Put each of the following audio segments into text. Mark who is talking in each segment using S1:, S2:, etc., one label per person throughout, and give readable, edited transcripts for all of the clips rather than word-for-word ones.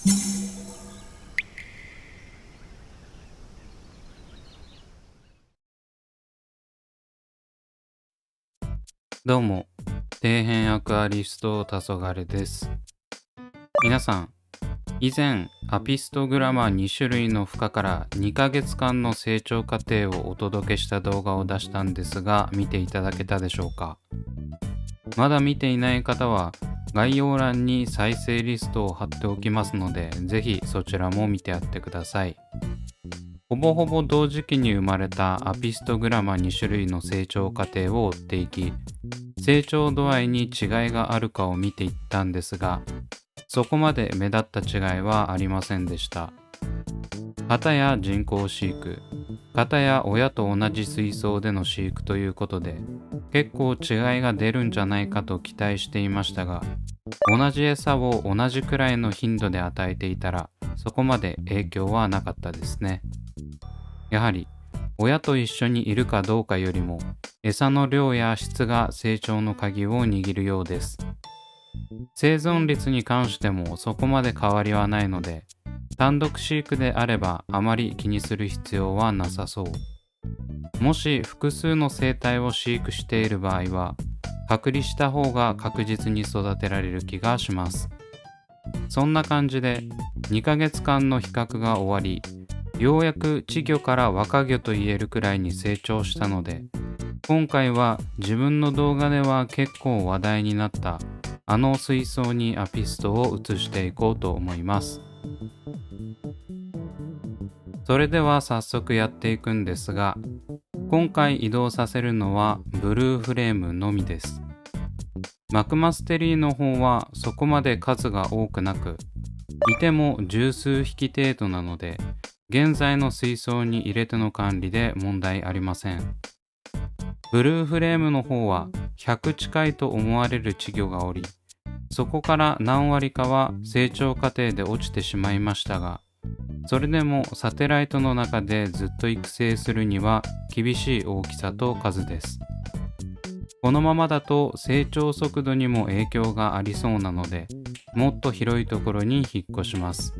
S1: どうも、底辺アクアリスト黄昏です。皆さん、以前アピストグラマー2種類の孵化から2ヶ月間の成長過程をお届けした動画を出したんですが、見ていただけたでしょうか。まだ見ていない方は概要欄に再生リストを貼っておきますので、ぜひそちらも見てやってください。ほぼほぼ同時期に生まれたアピストグラマ2種類の成長過程を追っていき、成長度合いに違いがあるかを見ていったんですが、そこまで目立った違いはありませんでした。片や人工飼育、片や親と同じ水槽での飼育ということで、結構違いが出るんじゃないかと期待していましたが、同じ餌を同じくらいの頻度で与えていたら、そこまで影響はなかったですね。やはり親と一緒にいるかどうかよりも餌の量や質が成長の鍵を握るようです。生存率に関してもそこまで変わりはないので、単独飼育であればあまり気にする必要はなさそう。もし複数の生態を飼育している場合は、隔離した方が確実に育てられる気がします。そんな感じで2ヶ月間の比較が終わり、ようやく稚魚から若魚と言えるくらいに成長したので、今回は自分の動画では結構話題になったあの水槽にアピストを移していこうと思います。それでは早速やっていくんですが、今回移動させるのはブルーフレームのみです。マクマステリーの方はそこまで数が多くなく、いても十数匹程度なので、現在の水槽に入れての管理で問題ありません。ブルーフレームの方は100近いと思われる稚魚がおり、そこから何割かは成長過程で落ちてしまいましたが、それでもサテライトの中でずっと育成するには厳しい大きさと数です。このままだと成長速度にも影響がありそうなので、もっと広いところに引っ越します。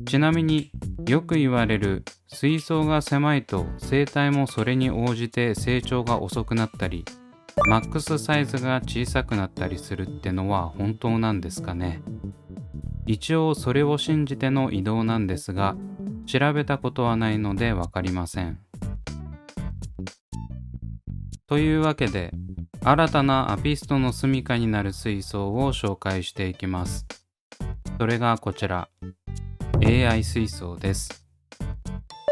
S1: ちなみによく言われる水槽が狭いと生態もそれに応じて成長が遅くなったり、マックスサイズが小さくなったりするってのは本当なんですかね。一応それを信じての移動なんですが、調べたことはないのでわかりません。というわけで、新たなアピストの住処になる水槽を紹介していきます。それがこちら、AI 水槽です。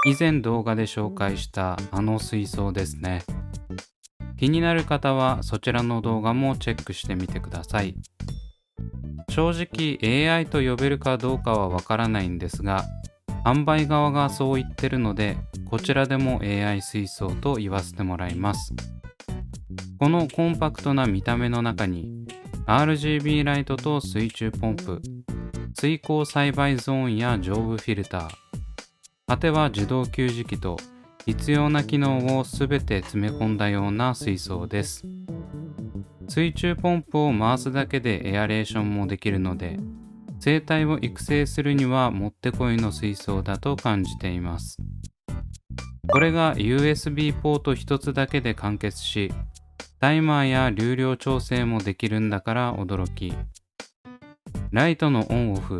S1: 以前動画で紹介したあの水槽ですね。気になる方はそちらの動画もチェックしてみてください。正直 AI と呼べるかどうかはわからないんですが、販売側がそう言ってるので、こちらでも AI 水槽と言わせてもらいます。このコンパクトな見た目の中に RGB ライトと水中ポンプ、水耕栽培ゾーンや上部フィルター、果ては自動給餌器と必要な機能をすべて詰め込んだような水槽です。水中ポンプを回すだけでエアレーションもできるので、生態を育成するにはもってこいの水槽だと感じています。これが USB ポート一つだけで完結し、タイマーや流量調整もできるんだから驚き。ライトのオンオフ、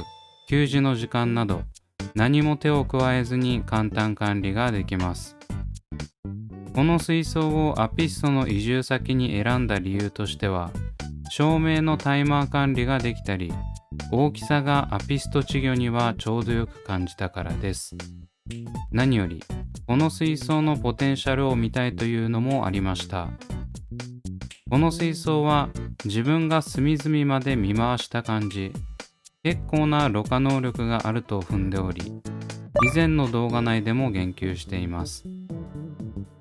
S1: 給餌の時間など何も手を加えずに簡単管理ができます。この水槽をアピストの移住先に選んだ理由としては、照明のタイマー管理ができたり、大きさがアピスト稚魚にはちょうどよく感じたからです。何より、この水槽のポテンシャルを見たいというのもありました。この水槽は自分が隅々まで見回した感じ、結構なろ過能力があると踏んでおり、以前の動画内でも言及しています。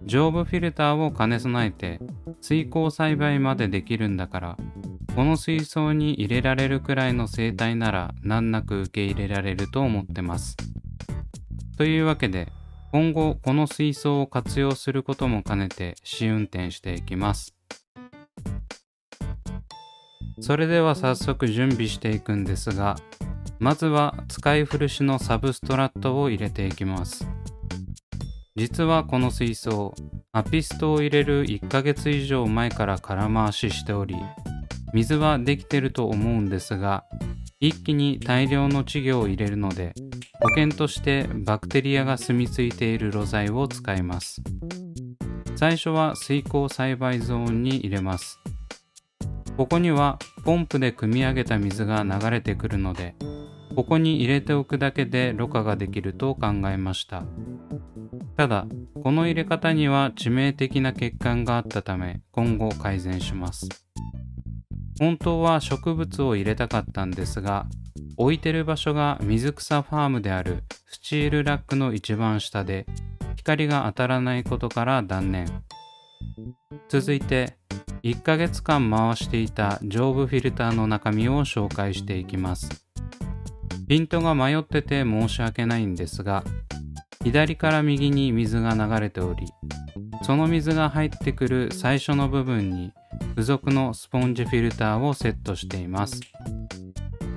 S1: 上部フィルターを兼ね備えて水耕栽培までできるんだから、この水槽に入れられるくらいの生態なら難なく受け入れられると思ってます。というわけで、今後この水槽を活用することも兼ねて試運転していきます。それでは早速準備していくんですが、まずは使い古しのサブストラットを入れていきます。実はこの水槽、アピストを入れる1ヶ月以上前から空回ししており、水はできてると思うんですが、一気に大量の稚魚を入れるので、保険としてバクテリアが住み着いている露材を使います。最初は水耕栽培ゾーンに入れます。ここにはポンプで汲み上げた水が流れてくるので、ここに入れておくだけでろ過ができると考えました。ただ、この入れ方には致命的な欠陥があったため、今後改善します。本当は植物を入れたかったんですが、置いてる場所が水草ファームであるスチールラックの一番下で、光が当たらないことから断念。続いて、1ヶ月間回していた上部フィルターの中身を紹介していきます。ピントが迷ってて申し訳ないんですが、左から右に水が流れており、その水が入ってくる最初の部分に付属のスポンジフィルターをセットしています。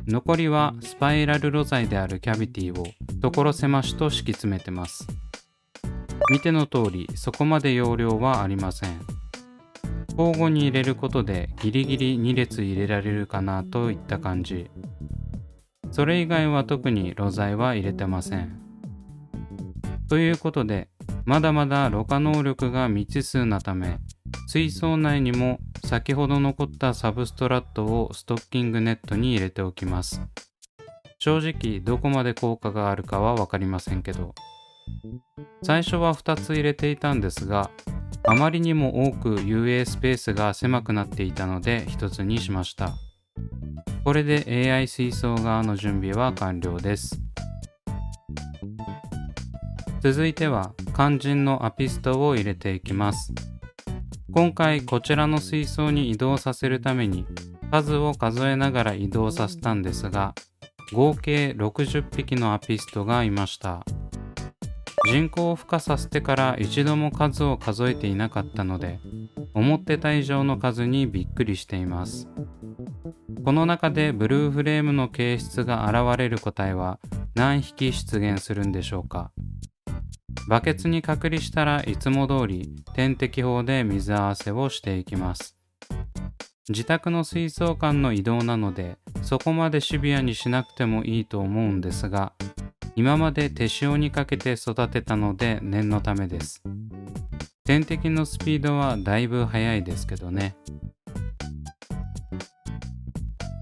S1: 残りはスパイラル露材であるキャビティを所狭しと敷き詰めてます。見ての通り、そこまで容量はありません。交互に入れることでギリギリ2列入れられるかなといった感じ。それ以外は特に露材は入れてません。ということで、まだまだろ過能力が未知数なため、水槽内にも先ほど残ったサブストラットをストッキングネットに入れておきます。正直どこまで効果があるかはわかりませんけど、最初は2つ入れていたんですが、あまりにも多く遊泳スペースが狭くなっていたので1つにしました。これで AI 水槽側の準備は完了です。続いては肝心のアピストを入れていきます。今回こちらの水槽に移動させるために数を数えながら移動させたんですが、合計60匹のアピストがいました。人工を孵化させてから一度も数を数えていなかったので、思ってた以上の数にびっくりしています。この中でブルーフレームの形質が現れる個体は何匹出現するんでしょうか。バケツに隔離したらいつも通り点滴法で水合わせをしていきます。自宅の水槽間の移動なのでそこまでシビアにしなくてもいいと思うんですが、今まで手塩にかけて育てたので念のためです。点滴のスピードはだいぶ速いですけどね。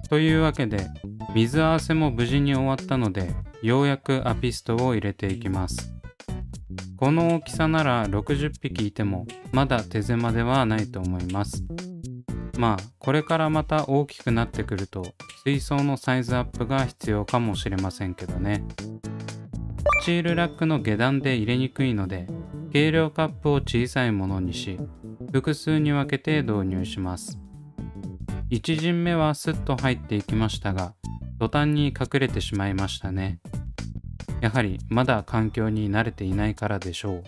S1: というわけで水合わせも無事に終わったので、ようやくアピストを入れていきます。この大きさなら60匹いてもまだ手狭ではないと思います。まあこれからまた大きくなってくると水槽のサイズアップが必要かもしれませんけどね。スチールラックの下段で入れにくいので、計量カップを小さいものにし、複数に分けて導入します。1陣目はスッと入っていきましたが、途端に隠れてしまいましたね。やはりまだ環境に慣れていないからでしょう。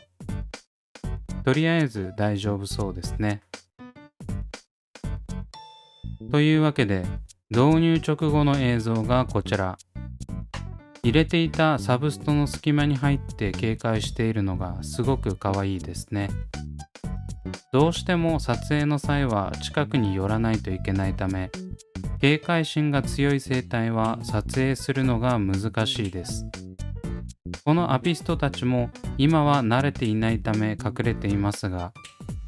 S1: とりあえず大丈夫そうですね。というわけで、導入直後の映像がこちら。入れていたサブストの隙間に入って警戒しているのがすごく可愛いですね。どうしても撮影の際は近くに寄らないといけないため、警戒心が強い生態は撮影するのが難しいです。このアピストたちも今は慣れていないため隠れていますが、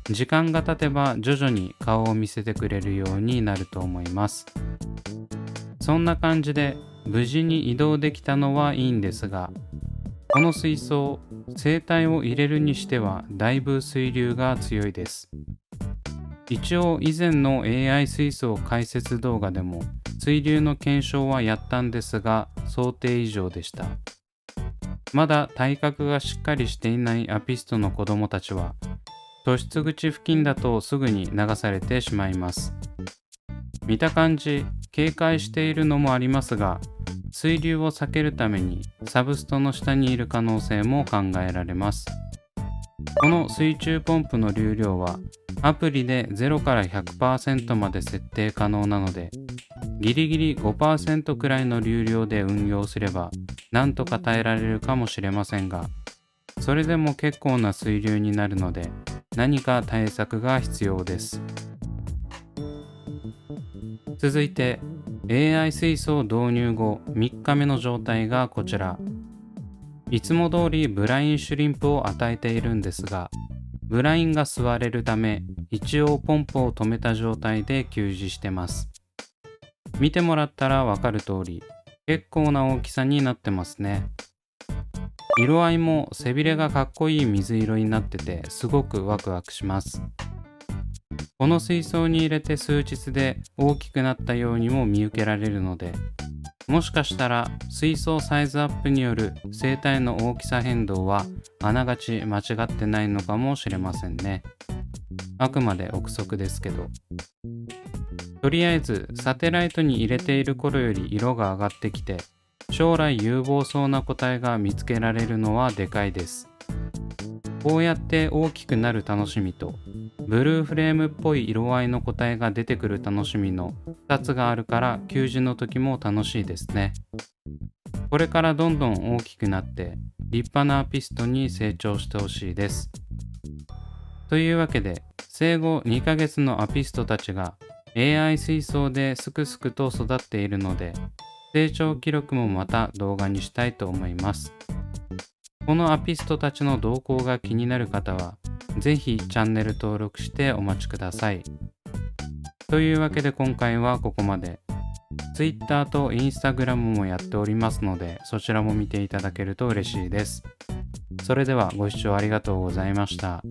S1: 時間が経てば徐々に顔を見せてくれるようになると思います。そんな感じで無事に移動できたのはいいんですが、この水槽、生態を入れるにしてはだいぶ水流が強いです。一応以前の AI 水槽解説動画でも水流の検証はやったんですが、想定以上でした。まだ体格がしっかりしていないアピストの子供たちは、突出口付近だとすぐに流されてしまいます。見た感じ、警戒しているのもありますが、水流を避けるためにサブストの下にいる可能性も考えられます。この水中ポンプの流量はアプリで0から 100% まで設定可能なので、ギリギリ 5% くらいの流量で運用すればなんとか耐えられるかもしれませんが、それでも結構な水流になるので何か対策が必要です。続いて AI 水槽導入後3日目の状態がこちら。いつも通りブラインシュリンプを与えているんですが、ブラインが吸われるため一応ポンプを止めた状態で給餌してます。見てもらったらわかる通り結構な大きさになってますね。色合いも背びれがかっこいい水色になっててすごくワクワクします。この水槽に入れて数日で大きくなったようにも見受けられるので、もしかしたら水槽サイズアップによる生態の大きさ変動はあながち間違ってないのかもしれませんね。あくまで憶測ですけど。とりあえずサテライトに入れている頃より色が上がってきて、将来有望そうな個体が見つけられるのはでかいです。こうやって大きくなる楽しみと、ブルーフレームっぽい色合いの個体が出てくる楽しみの2つがあるから給餌の時も楽しいですね。これからどんどん大きくなって立派なアピストに成長してほしいです。というわけで生後2ヶ月のアピストたちが AI 水槽ですくすくと育っているので、成長記録もまた動画にしたいと思います。このアピストたちの動向が気になる方はぜひチャンネル登録してお待ちください。というわけで今回はここまで。Twitter と Instagram もやっておりますので、そちらも見ていただけると嬉しいです。それではご視聴ありがとうございました。